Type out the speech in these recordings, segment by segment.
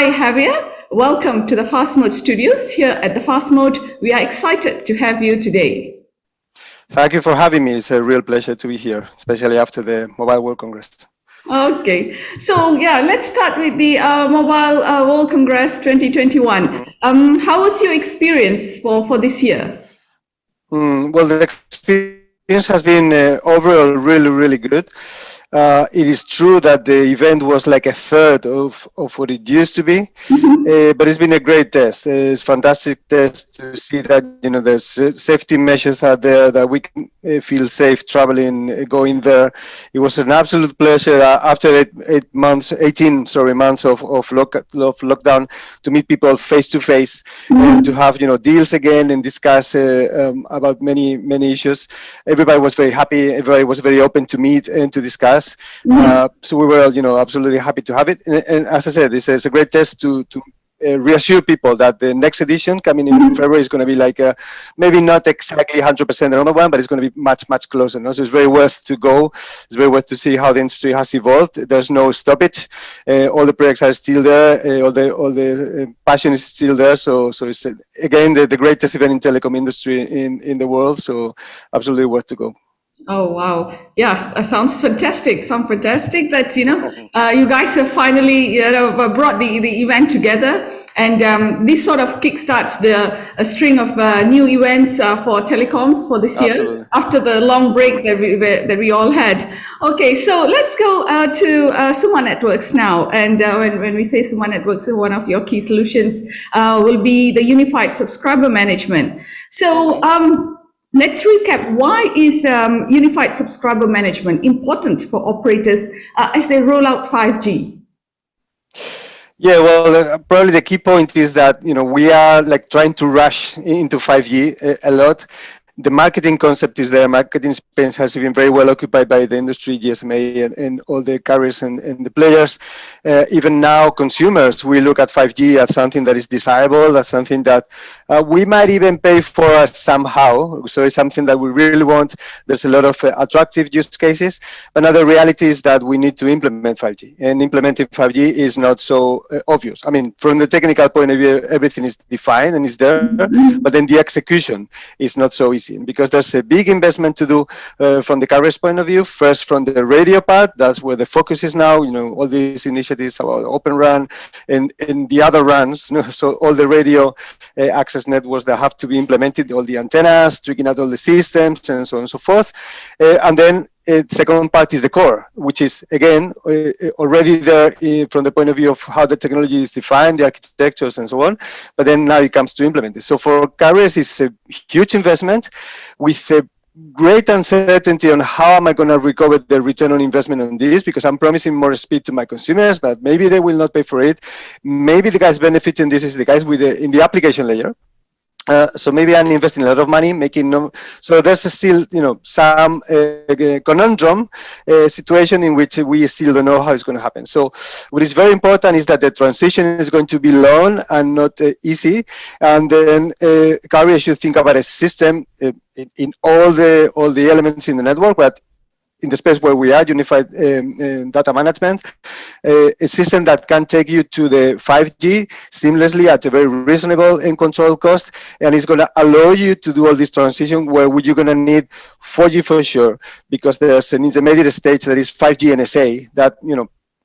Hi, Javier. Welcome to the Fast Mode Studios. Here at the Fast Mode, we are excited to have you today. Thank you for having me. It's a real pleasure to be here, especially after the Mobile World Congress. Okay, so yeah, let's start with the Mobile World Congress 2021. How was your experience for this year? Well, the experience has been overall really good. It is true that the event was like a third of what it used to be, but it's been a great test. It's fantastic test to see that there's safety measures out there that we can feel safe traveling, going there. It was an absolute pleasure after 18 months of lockdown to meet people face to face and to have deals again and discuss about many issues. Everybody was very happy. Everybody was very open to meet and to discuss. So we were, absolutely happy to have it. And as I said, this is a great test to reassure people that the next edition coming in February is going to be like maybe not exactly 100% another one, but it's going to be much closer. No? So it's very worth to go. It's very worth to see how the industry has evolved. There's no stoppage. All the projects are still there. All the passion is still there. So it's again the greatest event in telecom industry in the world. So absolutely worth to go. Oh wow! Yes, sounds fantastic. Sounds fantastic that you guys have finally brought the event together, and this sort of kickstarts a string of new events for telecoms for this Absolutely. year after the long break that we all had. Okay, so let's go to Suma Networks now, and when we say Suma Networks, one of your key solutions will be the unified subscriber management. So. Let's recap. Why is unified subscriber management important for operators as they roll out 5G? Yeah, well, probably the key point is that we are like trying to rush into 5G a lot. The marketing concept is there. Marketing space has been very well occupied by the industry, GSMA, and all the carriers and the players. Even now, consumers, we look at 5G as something that is desirable, as something that we might even pay for somehow. So it's something that we really want. There's a lot of attractive use cases. But now the reality is that we need to implement 5G. And implementing 5G is not so obvious. I mean, from the technical point of view, everything is defined and is there. But then the execution is not so easy. Because there's a big investment to do from the carrier's point of view. First, from the radio part, that's where the focus is now. All these initiatives about Open RAN and the other RANs. So all the radio access networks that have to be implemented, all the antennas, tricking out all the systems, and so on and so forth. And then second part is the core, which is again already there from the point of view of how the technology is defined, the architectures, and so on. But then now it comes to implement it. So for carriers, it's a huge investment with a great uncertainty on how am I going to recover the return on investment on this, because I'm promising more speed to my consumers, but maybe they will not pay for it. Maybe the guys benefiting this is the guys with in the application layer. So maybe I'm investing a lot of money, so there's still, some conundrum situation in which we still don't know how it's going to happen. So what is very important is that the transition is going to be long and not easy. And then carriers should think about a system in all the elements in the network, but in the space where we are, unified data management, a system that can take you to the 5G seamlessly at a very reasonable and controlled cost, and it's going to allow you to do all this transition where you're going to need 4G for sure, because there's an intermediate stage that is 5G NSA that,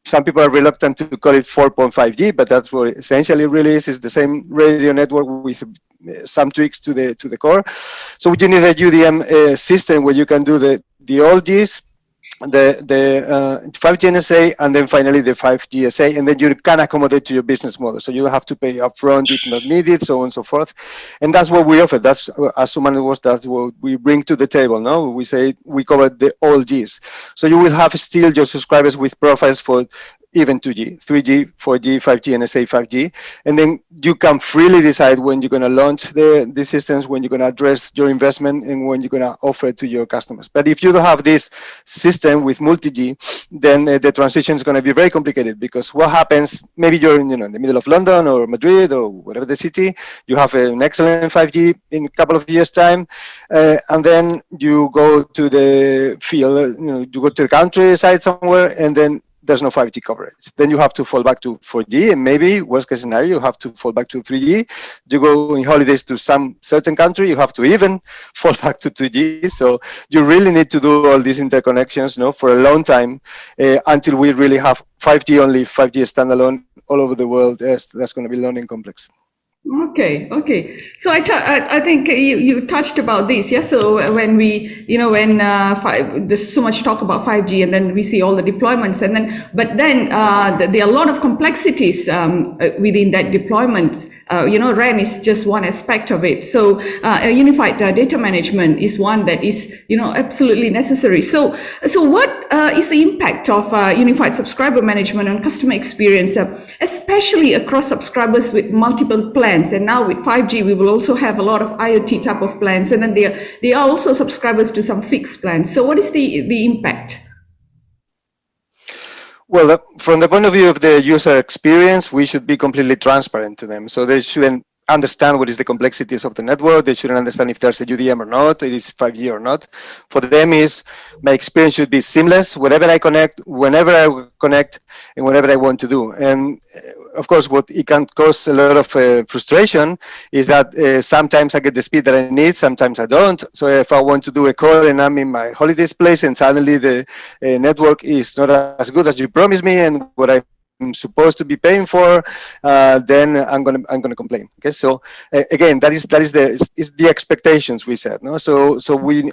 some people are reluctant to call it 4.5G, but that's what essentially really is the same radio network with some tweaks to the core. So you need a UDM system where you can do the old Gs, the 5G NSA, and then finally the 5G SA, and then you can accommodate to your business model. So you don't have to pay upfront if not needed, so on and so forth. And that's what we offer. That's as Suma Networks, that's what we bring to the table. No, we say we cover the all Gs. So you will have still your subscribers with profiles for even 2G, 3G, 4G, 5G, NSA 5G. And then you can freely decide when you're going to launch the systems, when you're going to address your investment, and when you're going to offer it to your customers. But if you don't have this system with multi-G, then the transition is going to be very complicated, because what happens, maybe you're in, in the middle of London or Madrid or whatever the city, you have an excellent 5G in a couple of years' time, and then you go to the field, you go to the countryside somewhere, and then there's no 5G coverage. Then you have to fall back to 4G, and maybe worst case scenario, you have to fall back to 3G. You go in holidays to some certain country, you have to even fall back to 2G. So you really need to do all these interconnections, for a long time until we really have 5G only, 5G standalone all over the world. Yes, that's going to be long and complex. Okay. So I think you touched about this, yeah. So when there's so much talk about 5G, and then we see all the deployments, but then there are a lot of complexities within that deployment. RAN is just one aspect of it. So a unified data management is one that is absolutely necessary. So what is the impact of unified subscriber management on customer experience, especially across subscribers with multiple plans? And now with 5G, we will also have a lot of IoT type of plans, and then they are also subscribers to some fixed plans. So what is the impact? Well, from the point of view of the user experience, we should be completely transparent to them. So they shouldn't understand what is the complexities of the network. They shouldn't understand if there's a UDM or not, it is 5G or not. For them, my experience should be seamless, wherever I connect, whenever I connect, and whatever I want to do. And of course, what it can cause a lot of frustration is that sometimes I get the speed that I need, sometimes I don't. So if I want to do a call and I'm in my holidays place and suddenly the network is not as good as you promised me and what I'm supposed to be paying for, then I'm gonna complain. Okay, so again, that is the expectations we set. No, so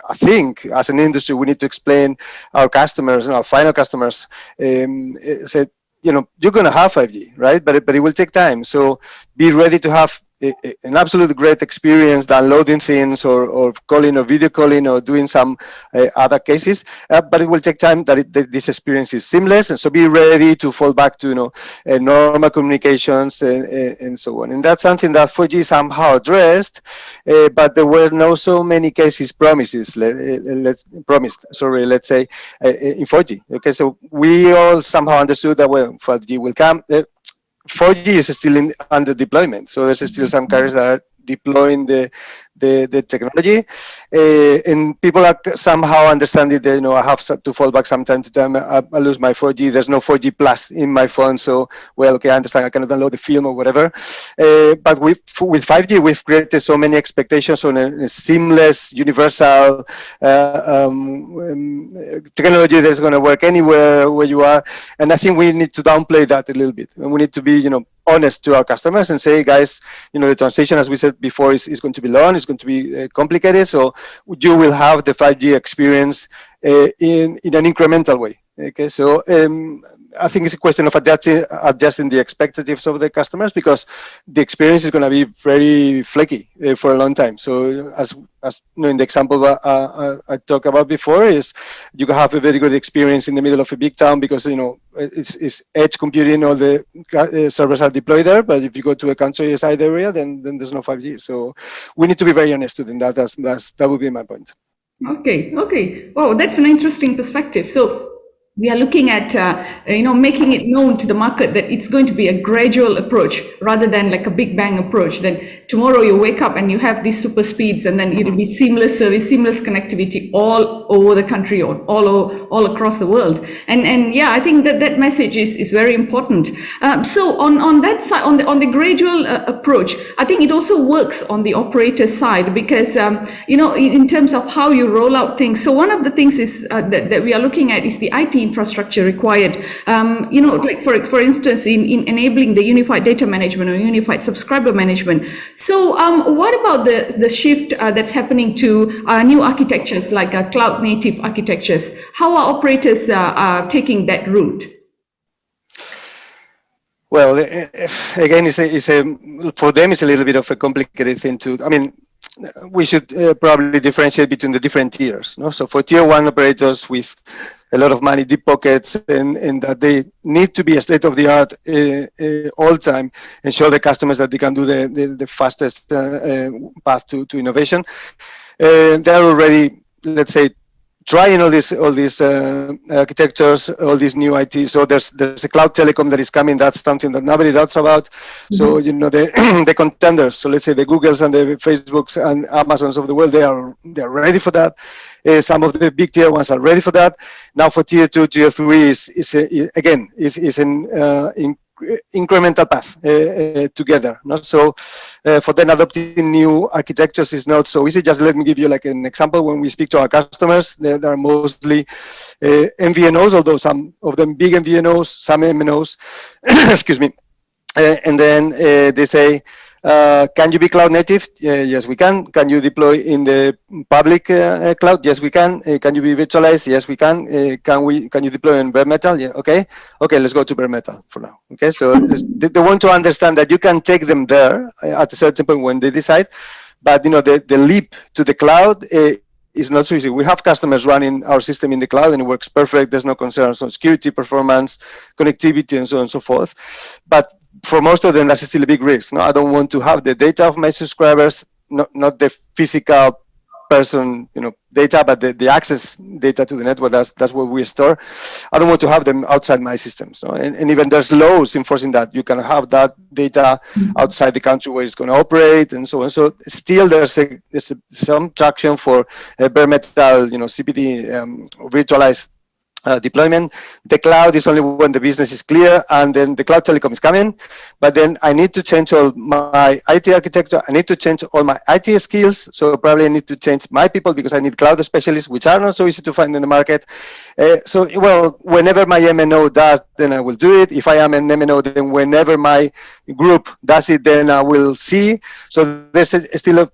I think as an industry we need to explain our customers and our final customers. Say, you're gonna have 5G, right? But it will take time. So be ready to have an absolute great experience downloading things or calling or video calling or doing some other cases, but it will take time that this experience is seamless, and so be ready to fall back to normal communications and so on. And that's something that 4G somehow addressed, but there were no so many cases promised, let's say in 4G. Okay, so we all somehow understood that 5G will come. 4G is still under deployment, so there's still some carriers that are deploying the technology, and people are somehow understanding that I have to fall back from time to time. I lose my 4G. There's no 4G plus in my phone, so okay, I understand I cannot download the film or whatever. But with 5G, we've created so many expectations on a seamless, universal technology that's going to work anywhere where you are. And I think we need to downplay that a little bit, and we need to be honest to our customers and say, guys, the transition, as we said before, is going to be long, it's going to be complicated, so you will have the 5G experience in an incremental way. Okay, so I think it's a question of adjusting the expectations of the customers, because the experience is going to be very flaky for a long time. So as in the example I talked about before, is you can have a very good experience in the middle of a big town because it's edge computing, all the servers are deployed there. But if you go to a countryside area, then there's no 5G. So we need to be very honest in that. That would be my point. Okay. Oh, that's an interesting perspective. So we are looking at, making it known to the market that it's going to be a gradual approach rather than like a big bang approach. Then tomorrow you wake up and you have these super speeds, and then it'll be seamless service, seamless connectivity all over the country or all across the world. And yeah, I think that message is very important. So on that side, on the gradual approach, I think it also works on the operator side because, in terms of how you roll out things. So one of the things is that we are looking at is the IT infrastructure required, like for instance, in enabling the unified data management or unified subscriber management. So what about the shift that's happening to new architectures like cloud native architectures? How are operators taking that route? Well, again, for them, it's a little bit of a complicated thing we should probably differentiate between the different tiers. No? So for tier 1 operators with a lot of money, deep pockets, and that they need to be a state-of-the-art all time and show the customers that they can do the fastest path to innovation. They're already, let's say, trying all these architectures, all these new IT. So there's a cloud telecom that is coming. That's something that nobody doubts about. So the the contenders. So let's say the Googles and the Facebooks and Amazons of the world, they are ready for that. Some of the big tier ones are ready for that. Now for tier 2, tier 3 is in incremental path together. No? So for then adopting new architectures is not so easy. Just let me give you like an example. When we speak to our customers, they are mostly MVNOs, although some of them big MVNOs, some MNOs, excuse me. And then they say, can you be cloud native? Yes, we can. Can you deploy in the public cloud? Yes, we can. Can you be virtualized? Yes, we can. Can you deploy in bare metal? Yeah, okay. Okay, let's go to bare metal for now. Okay, so they want to understand that you can take them there at a certain point when they decide, but the leap to the cloud is not so easy. We have customers running our system in the cloud and it works perfect. There's no concerns on security, performance, connectivity, and so on and so forth. But for most of them, that's still a big risk. No, I don't want to have the data of my subscribers, not the physical person, data, but the access data to the network. That's what we store. I don't want to have them outside my systems. No? And even there's laws enforcing that. You can have that data outside the country where it's going to operate, and so on. So still, there's some traction for bare metal, CPD, virtualized deployment. The cloud is only when the business is clear, and then the cloud telecom is coming. But then I need to change all my IT architecture. I need to change all my IT skills. So probably I need to change my people because I need cloud specialists, which are not so easy to find in the market. Whenever my MNO does, then I will do it. If I am an MNO, then whenever my group does it, then I will see. So there's still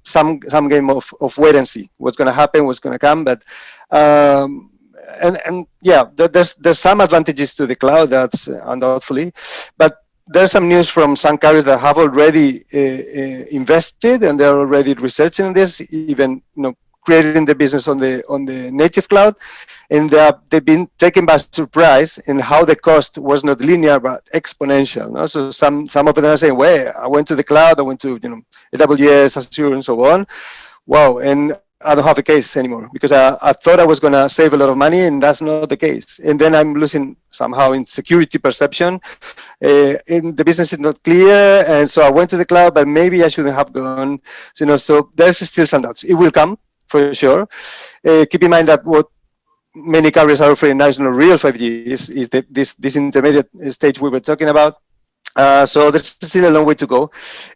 some game of wait and see what's going to happen, what's going to come. But there's some advantages to the cloud, that's undoubtedly, but there's some news from some carriers that have already invested and they're already researching this, even creating the business on the native cloud, and they've been taken by surprise in how the cost was not linear but exponential. No? So some of them are saying, "Well, I went to the cloud, I went to AWS, Azure, and so on. Wow!" And I don't have a case anymore because I thought I was going to save a lot of money, and that's not the case. And then I'm losing somehow in security perception. And the business is not clear, and so I went to the cloud, but maybe I shouldn't have gone. So there's still some doubts. It will come for sure. Keep in mind that what many carriers are offering now is not real 5G. Is this intermediate stage we were talking about. So there's still a long way to go.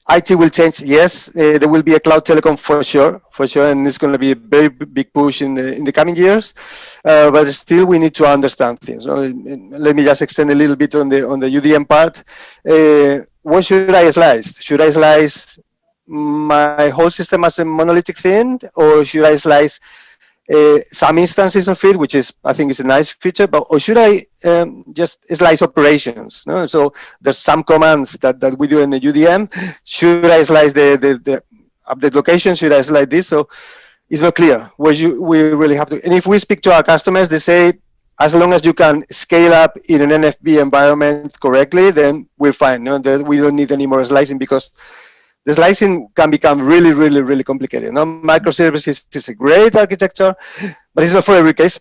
IT will change, yes. There will be a cloud telecom for sure, and it's going to be a very big push in the coming years. But still, we need to understand things. Let me just extend a little bit on the UDM part. What should I slice? Should I slice my whole system as a monolithic thing, or should I slice some instances of it, which I think is a nice feature, or should I just slice operations? No? So there's some commands that we do in the UDM. Should I slice the update location? Should I slice this? So it's not clear where we really have to. And if we speak to our customers, they say, as long as you can scale up in an NFV environment correctly, then we're fine. No? We don't need any more slicing because the slicing can become really, really, really complicated. Microservices is a great architecture, but it's not for every case.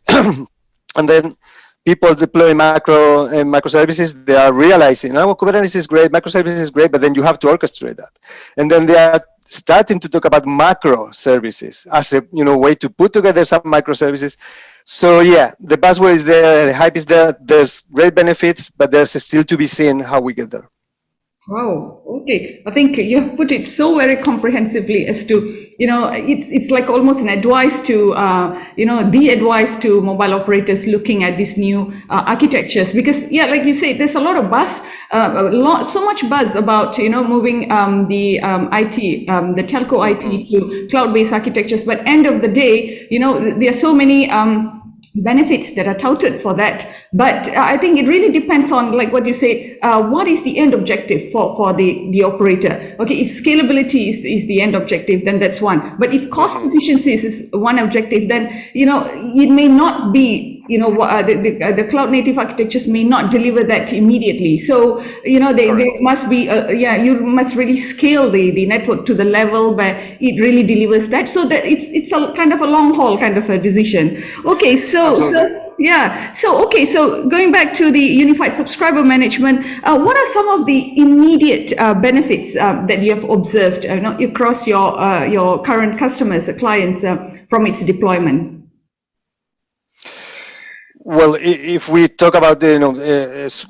And then people deploy microservices, they are realizing, Kubernetes is great, microservices is great, but then you have to orchestrate that. And then they are starting to talk about macro services as a way to put together some microservices. So yeah, the buzzword is there, the hype is there, there's great benefits, but there's still to be seen how we get there. Wow. Okay. I think you have put it so very comprehensively as to, it's like almost an advice to, the advice to mobile operators looking at these new architectures. Because, like you say, there's a lot of buzz, so much buzz about, moving the IT, the telco IT to cloud-based architectures. But end of the day, there are so many benefits that are touted for that, but I think it really depends on, like what you say, what is the end objective for the operator. Okay, if scalability is the end objective, then that's one, but if cost efficiency is one objective, then it may not be the cloud native architectures may not deliver that immediately. So, they must be, you must really scale the network to the level where it really delivers that. So that it's a kind of a long haul kind of a decision. Okay, so going back to the unified subscriber management, what are some of the immediate benefits that you have observed across your current customers, clients, from its deployment? Well, if we talk about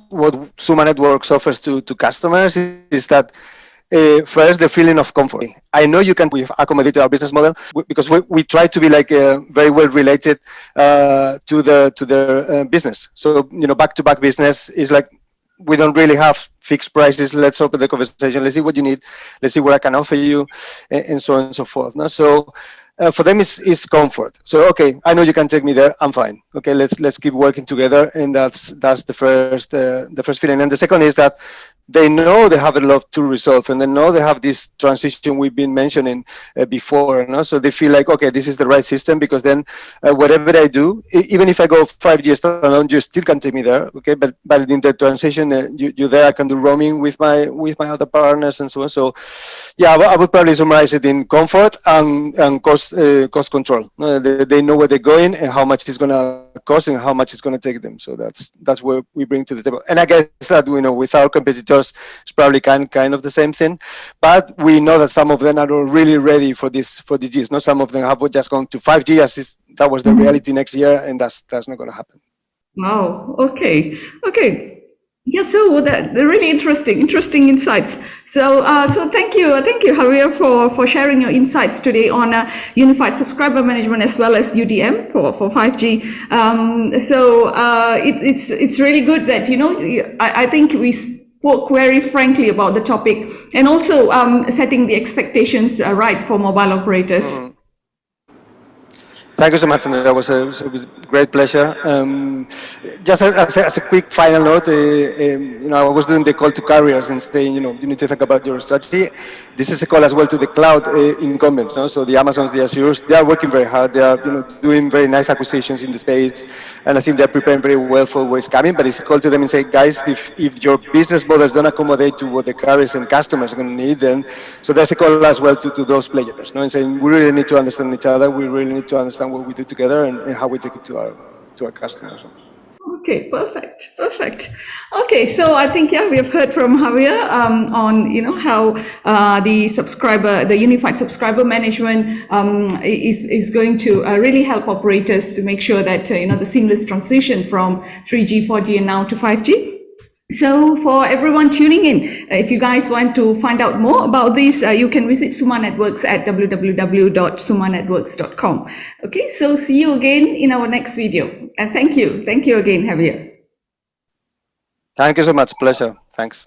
what Suma Networks offers to customers, is that first, the feeling of comfort. I know we've accommodated our business model because we try to be very well related to their business. So, back-to-back business is like, we don't really have fixed prices. Let's open the conversation. Let's see what you need. Let's see what I can offer you, and so on and so forth. No? So for them, it's comfort. So, okay, I know you can take me there. I'm fine. Okay, let's keep working together. And that's the first feeling. And the second is that they know they have a lot to resolve, and they know they have this transition we've been mentioning before. No? So they feel like, okay, this is the right system, because then whatever I do, even if I go 5 years standalone, you still can take me there. Okay, but in the transition, you there, I can do roaming with my other partners and so on. So, yeah, I would probably summarize it in comfort and cost control. They know where they're going and how much it's going to cost and how much it's going to take them. So that's where we bring to the table. And I guess that with our competitors, it's probably kind of the same thing, but we know that some of them are really ready for this, for the Gs. Not some of them have just gone to 5G as if that was the reality next year, and that's not going to happen. Wow. Okay. Yeah, so they're really interesting insights. So thank you, Javier, for sharing your insights today on unified subscriber management as well as UDM for 5G. It's really good that I think we spoke very frankly about the topic, and also setting the expectations right for mobile operators. Thank you so much, and it was a great pleasure. Just as a quick final note, I was doing the call to carriers and saying, you need to think about your strategy. This is a call as well to the cloud incumbents. No? So the Amazons, the Azures, they are working very hard. They are, doing very nice acquisitions in the space, and I think they're preparing very well for what's coming. But it's a call to them and say, guys, if your business models don't accommodate to what the carriers and customers are going to need, then so there's a call as well to those players. No? And saying we really need to understand each other. We really need to understand what we do together and how we take it to our customers. Okay, perfect. Okay, so I think we have heard from Javier on how the unified subscriber management is going to really help operators to make sure that the seamless transition from 3G, 4G, and now to 5G. So for everyone tuning in, if you guys want to find out more about this, you can visit Suma Networks at www.sumanetworks.com. Okay, so see you again in our next video. And thank you again, Javier. Thank you so much. Pleasure. Thanks.